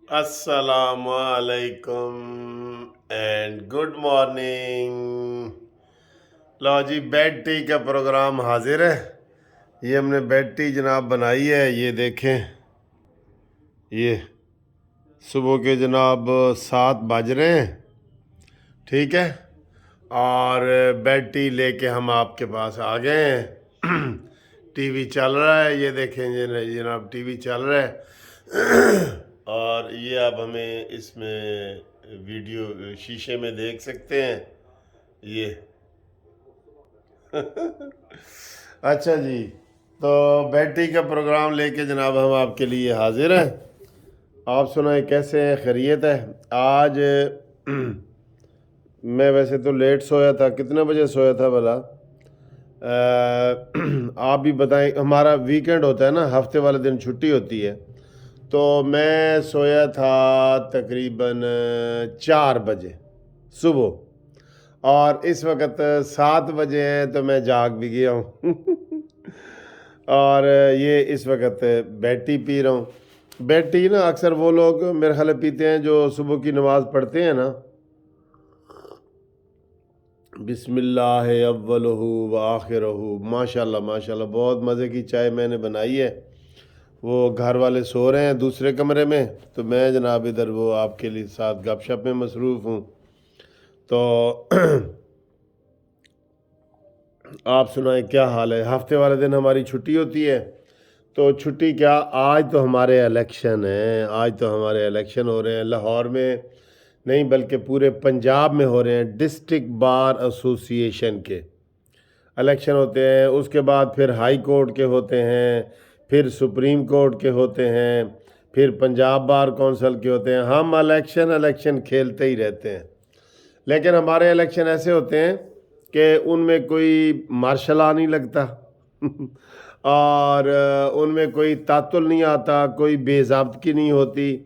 السلام علیکم and good morning. لو جی، بیڈ ٹی کا پروگرام حاضر ہے. یہ ہم نے بیڈ ٹی جناب بنائی ہے. یہ دیکھیں، یہ صبح کے جناب 7 بج رہے ہیں. ٹھیک ہے، اور بیڈ ٹی لے کے ہم آپ کے پاس آ گئے ہیں. ٹی وی چل رہا ہے، یہ دیکھیں جناب ٹی وی چل رہا ہے. اور یہ آپ ہمیں اس میں ویڈیو شیشے میں دیکھ سکتے ہیں. یہ اچھا جی، تو بیٹی کا پروگرام لے کے جناب ہم آپ کے لیے حاضر ہیں. آپ سنائیں کیسے ہیں؟ خیریت ہے؟ آج میں ویسے تو لیٹ سویا تھا. کتنے بجے سویا تھا بھلا؟ آپ بھی بتائیں. ہمارا ویکنڈ ہوتا ہے نا، ہفتے والے دن چھٹی ہوتی ہے. تو میں سویا تھا تقریباً 4 بجے صبح، اور اس وقت 7 بجے ہیں تو میں جاگ بھی گیا ہوں. اور یہ اس وقت بیڈ ٹی پی رہا ہوں. بیڈ ٹی نا اکثر وہ لوگ میرے خیال پیتے ہیں جو صبح کی نماز پڑھتے ہیں نا. بسم اللہ اولہ و آخرہ. ماشاء اللہ ماشاء اللہ، بہت مزے کی چائے میں نے بنائی ہے. وہ گھر والے سو رہے ہیں دوسرے کمرے میں، تو میں جناب ادھر وہ آپ کے لیے ساتھ گپ شپ میں مصروف ہوں. تو آپ سنائیں کیا حال ہے؟ ہفتے والے دن ہماری چھٹی ہوتی ہے. تو چھٹی کیا، آج تو ہمارے الیکشن ہیں. آج تو ہمارے الیکشن ہو رہے ہیں لاہور میں نہیں بلکہ پورے پنجاب میں ہو رہے ہیں. ڈسٹرکٹ بار ایسوسی ایشن کے الیکشن ہوتے ہیں. اس کے بعد پھر ہائی کورٹ کے ہوتے ہیں، پھر سپریم کورٹ کے ہوتے ہیں، پھر پنجاب بار کونسل کے ہوتے ہیں. ہم الیکشن کھیلتے ہی رہتے ہیں. لیکن ہمارے الیکشن ایسے ہوتے ہیں کہ ان میں کوئی مارشل لا نہیں لگتا اور ان میں کوئی تعطل نہیں آتا، کوئی بے ضابطگی نہیں ہوتی.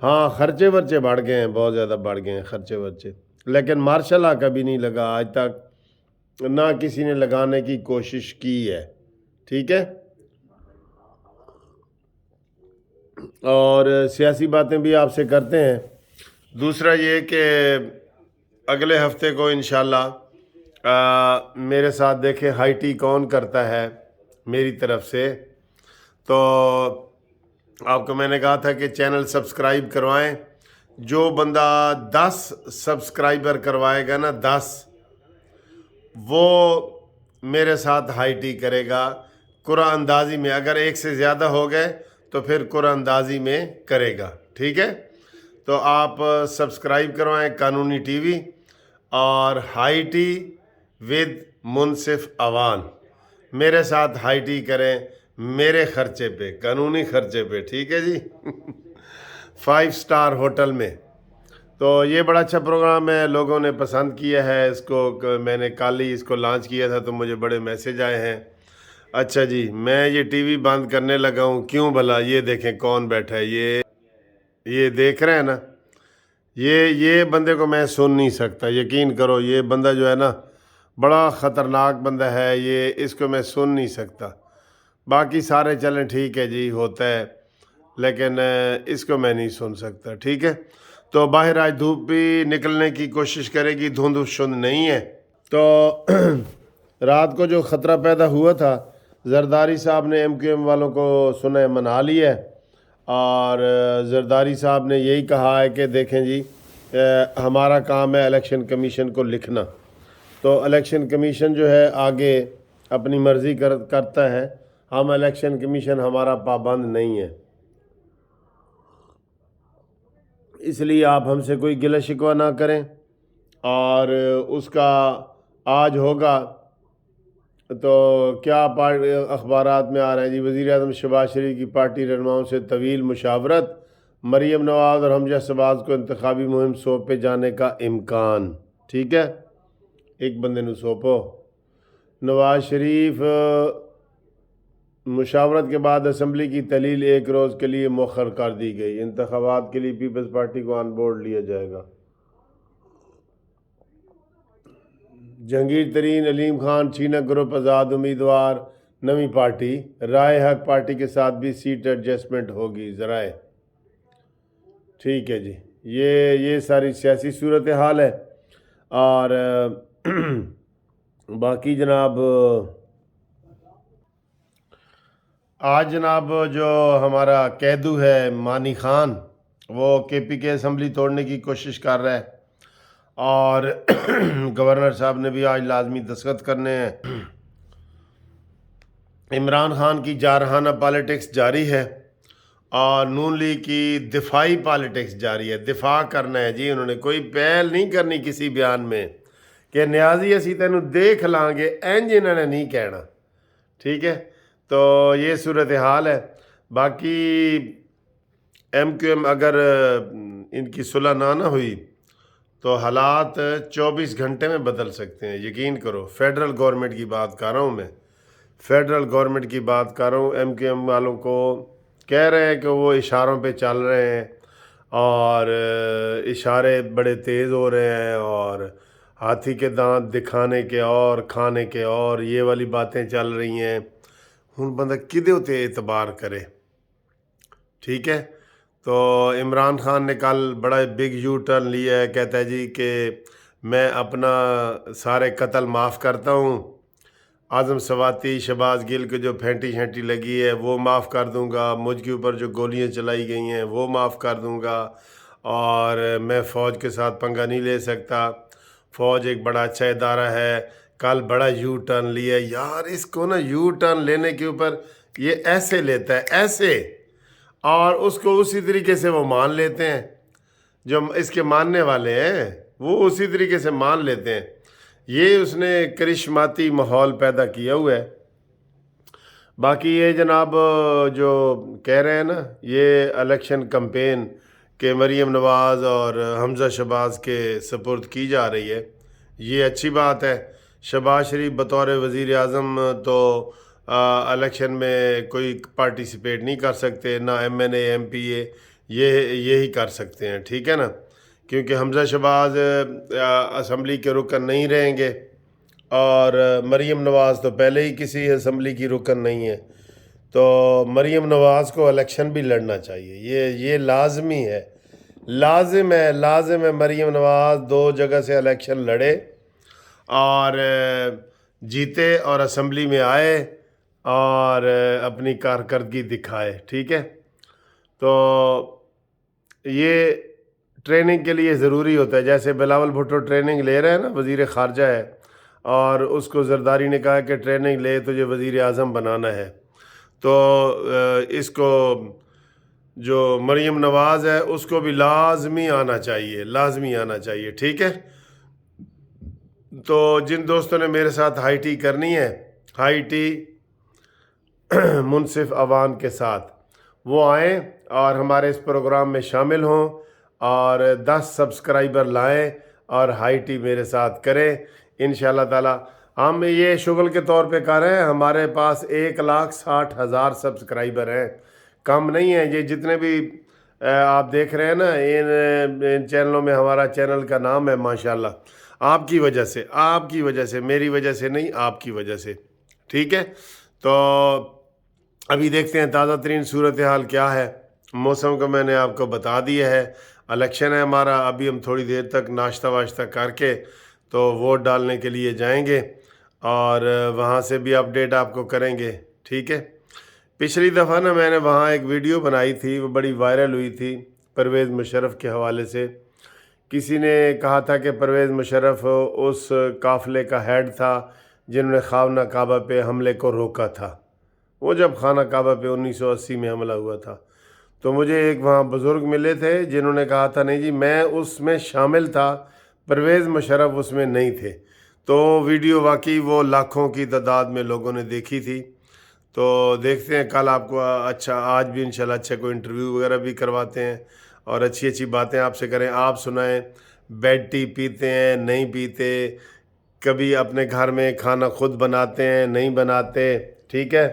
ہاں، خرچے ورچے بڑھ گئے ہیں، بہت زیادہ بڑھ گئے ہیں خرچے ورچے، لیکن مارشل لا کبھی نہیں لگا آج تک، نہ کسی نے لگانے کی کوشش کی ہے. ٹھیک ہے، اور سیاسی باتیں بھی آپ سے کرتے ہیں. دوسرا یہ کہ اگلے ہفتے کو انشاءاللہ میرے ساتھ دیکھیں ہائی ٹی کون کرتا ہے میری طرف سے. تو آپ کو میں نے کہا تھا کہ چینل سبسکرائب کروائیں. جو بندہ 10 سبسکرائبر کروائے گا نا، 10، وہ میرے ساتھ ہائی ٹی کرے گا قرآن اندازی میں. اگر ایک سے زیادہ ہو گئے تو پھر قرآن اندازی میں کرے گا. ٹھیک ہے، تو آپ سبسکرائب کروائیں قانونی ٹی وی اور ہائی ٹی ود منصف اوان. میرے ساتھ ہائی ٹی کریں میرے خرچے پہ، قانونی خرچے پہ. ٹھیک ہے جی 5 اسٹار ہوٹل میں. تو یہ بڑا اچھا پروگرام ہے، لوگوں نے پسند کیا ہے اس کو. میں نے کل ہی اس کو لانچ کیا تھا تو مجھے بڑے میسج آئے ہیں. اچھا جی، میں یہ ٹی وی بند کرنے لگا ہوں. کیوں بھلا؟ یہ دیکھیں کون بیٹھا ہے. یہ دیکھ رہے ہیں نا، یہ بندے کو میں سن نہیں سکتا. یقین کرو، یہ بندہ جو ہے نا بڑا خطرناک بندہ ہے. اس کو میں سن نہیں سکتا. باقی سارے چلیں ٹھیک ہے جی، ہوتا ہے، لیکن اس کو میں نہیں سن سکتا. ٹھیک ہے، تو باہر آج دھوپ بھی نکلنے کی کوشش کرے گی، دھند شند نہیں ہے. تو رات کو جو خطرہ پیدا ہوا تھا، زرداری صاحب نے ایم کیو ایم والوں کو سنا منا لی ہے. اور زرداری صاحب نے یہی کہا ہے کہ دیکھیں جی، ہمارا کام ہے الیکشن کمیشن کو لکھنا. تو الیکشن کمیشن جو ہے آگے اپنی مرضی کرتا ہے. ہم الیکشن کمیشن ہمارا پابند نہیں ہے. اس لیے آپ ہم سے کوئی گلہ شکوہ نہ کریں. اور اس کا آج ہوگا تو کیا اخبارات میں آ رہے ہیں جی؟ وزیر اعظم شہباز شریف کی پارٹی رہنماؤں سے طویل مشاورت، مریم نواز اور حمزہ شہباز کو انتخابی مہم سونپے جانے کا امکان. ٹھیک ہے، ایک بندے نے سونپو. نواز شریف مشاورت کے بعد اسمبلی کی تحلیل 1 روز کے لیے مؤخر کر دی گئی. انتخابات کے لیے پیپلز پارٹی کو آن بورڈ لیا جائے گا. جہانگیر ترین، علیم خان، چینک گروپ آزاد امیدوار. نئی پارٹی رائے حق پارٹی کے ساتھ بھی سیٹ ایڈجسٹمنٹ ہوگی. ذرائع ٹھیک ہے جی، یہ ساری سیاسی صورتحال ہے۔ اور باقی جناب آج جناب جو ہمارا قیدو ہے مانی خان، وہ کے پی کے اسمبلی توڑنے کی کوشش کر رہا ہے، اور گورنر صاحب نے بھی آج لازمی دستخط کرنے ہیں۔ عمران خان کی جارحانہ پالیٹکس جاری ہے، اور نون لیگ کی دفاعی پالیٹکس جاری ہے۔ دفاع کرنا ہے جی، انہوں نے کوئی پہل نہیں کرنی کسی بیان میں کہ نیازی اسی تینوں دیکھ لیں گے، انج انہوں نے نہیں کہنا، ٹھیک ہے۔ تو یہ صورتحال ہے۔ باقی ایم کیو ایم اگر ان کی صلح نہ ہوئی تو حالات 24 گھنٹے میں بدل سکتے ہیں، یقین کرو۔ فیڈرل گورنمنٹ کی بات کر رہا ہوں میں، فیڈرل گورنمنٹ کی بات کر رہا ہوں۔ ایم کیو ایم والوں کو کہہ رہے ہیں کہ وہ اشاروں پہ چل رہے ہیں، اور اشارے بڑے تیز ہو رہے ہیں، اور ہاتھی کے دانت دکھانے کے اور کھانے کے اور یہ والی باتیں چل رہی ہیں۔ ہن بندہ کدے ہوتے اعتبار کرے، ٹھیک ہے۔ تو عمران خان نے کل بڑا بگ یو ٹرن لیا ہے، کہتا ہے جی کہ میں اپنا سارے قتل معاف کرتا ہوں، اعظم سواتی شہباز گل کو جو پھینٹی شینٹی لگی ہے وہ معاف کر دوں گا، مجھ کے اوپر جو گولیاں چلائی گئی ہیں وہ معاف کر دوں گا، اور میں فوج کے ساتھ پنگا نہیں لے سکتا، فوج ایک بڑا اچھا ادارہ ہے۔ کل بڑا یو ٹرن لیا یار، اس کو نا یو ٹرن لینے کے اوپر یہ ایسے لیتا ہے ایسے، اور اس کو اسی طریقے سے وہ مان لیتے ہیں، جو اس کے ماننے والے ہیں وہ اسی طریقے سے مان لیتے ہیں۔ یہ اس نے کرشماتی ماحول پیدا کیا ہوا ہے۔ باقی یہ جناب جو کہہ رہے ہیں نا، یہ الیکشن کمپین کہ مریم نواز اور حمزہ شہباز کے سپرد کی جا رہی ہے، یہ اچھی بات ہے۔ شہباز شریف بطور وزیر اعظم تو الیکشن میں کوئی پارٹیسپیٹ نہیں کر سکتے، نہ M N A M P A, یہی کر سکتے ہیں، ٹھیک ہے نا، کیونکہ حمزہ شہباز اسمبلی کے رکن نہیں رہیں گے، اور مریم نواز تو پہلے ہی کسی اسمبلی کی رکن نہیں ہے، تو مریم نواز کو الیکشن بھی لڑنا چاہیے، یہ لازمی ہے، لازم ہے مریم نواز 2 جگہ سے الیکشن لڑے اور جیتے اور اسمبلی میں آئے اور اپنی کارکردگی دکھائے، ٹھیک ہے۔ تو یہ ٹریننگ کے لیے ضروری ہوتا ہے، جیسے بلاول بھٹو ٹریننگ لے رہے ہیں نا، وزیر خارجہ ہے، اور اس کو زرداری نے کہا کہ ٹریننگ لے تجھے وزیر اعظم بنانا ہے، تو اس کو جو مریم نواز ہے اس کو بھی لازمی آنا چاہیے، ٹھیک ہے۔ تو جن دوستوں نے میرے ساتھ ہائی ٹی کرنی ہے، ہائی ٹی منصف عوان کے ساتھ، وہ آئیں اور ہمارے اس پروگرام میں شامل ہوں، اور 10 سبسکرائبر لائیں اور ہائی ٹی میرے ساتھ کریں انشاءاللہ تعالی۔ ہم یہ شغل کے طور پہ کر رہے ہیں، ہمارے پاس 1,60,000 سبسکرائبر ہیں، کم نہیں ہیں۔ یہ جتنے بھی آپ دیکھ رہے ہیں نا ان چینلوں میں، ہمارا چینل کا نام ہے ماشاءاللہ، آپ کی وجہ سے، میری وجہ سے نہیں، آپ کی وجہ سے، ٹھیک ہے۔ تو ابھی دیکھتے ہیں تازہ ترین صورتحال کیا ہے۔ موسم کو میں نے آپ کو بتا دیا ہے، الیکشن ہے ہمارا، ابھی ہم تھوڑی دیر تک ناشتہ واشتہ کر کے تو ووٹ ڈالنے کے لیے جائیں گے، اور وہاں سے بھی اپڈیٹ آپ کو کریں گے، ٹھیک ہے۔ پچھلی دفعہ نا میں نے وہاں ایک ویڈیو بنائی تھی، وہ بڑی وائرل ہوئی تھی پرویز مشرف کے حوالے سے۔ کسی نے کہا تھا کہ پرویز مشرف اس قافلے کا ہیڈ تھا جنہوں نے خانہ کعبہ پہ حملے کو روکا تھا، وہ جب خانہ کعبہ پہ 1980 میں حملہ ہوا تھا۔ تو مجھے ایک وہاں بزرگ ملے تھے جنہوں نے کہا تھا نہیں جی میں اس میں شامل تھا، پرویز مشرف اس میں نہیں تھے۔ تو ویڈیو واقعی وہ لاکھوں کی تعداد میں لوگوں نے دیکھی تھی۔ تو دیکھتے ہیں کل آپ کو اچھا، آج بھی انشاءاللہ اچھا کوئی انٹرویو وغیرہ بھی کرواتے ہیں، اور اچھی باتیں آپ سے کریں، آپ سنائیں۔ بیڈ ٹی پیتے ہیں نہیں پیتے، کبھی اپنے گھر میں کھانا خود بناتے ہیں نہیں بناتے، ٹھیک ہے۔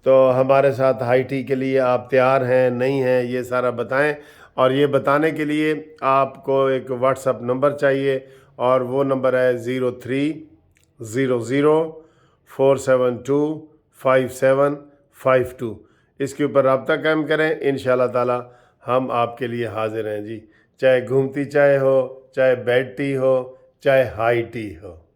تو ہمارے ساتھ ہائی ٹی کے لیے آپ تیار ہیں نہیں ہیں، یہ سارا بتائیں، اور یہ بتانے کے لیے آپ کو ایک واٹس اپ نمبر چاہیے، اور وہ نمبر ہے 0300472572۔ اس کے اوپر رابطہ قائم کریں، انشاءاللہ تعالی ہم آپ کے لیے حاضر ہیں جی، چاہے گھومتی چائے ہو، چاہے بیڈ ٹی ہو، چاہے ہائی ٹی ہو۔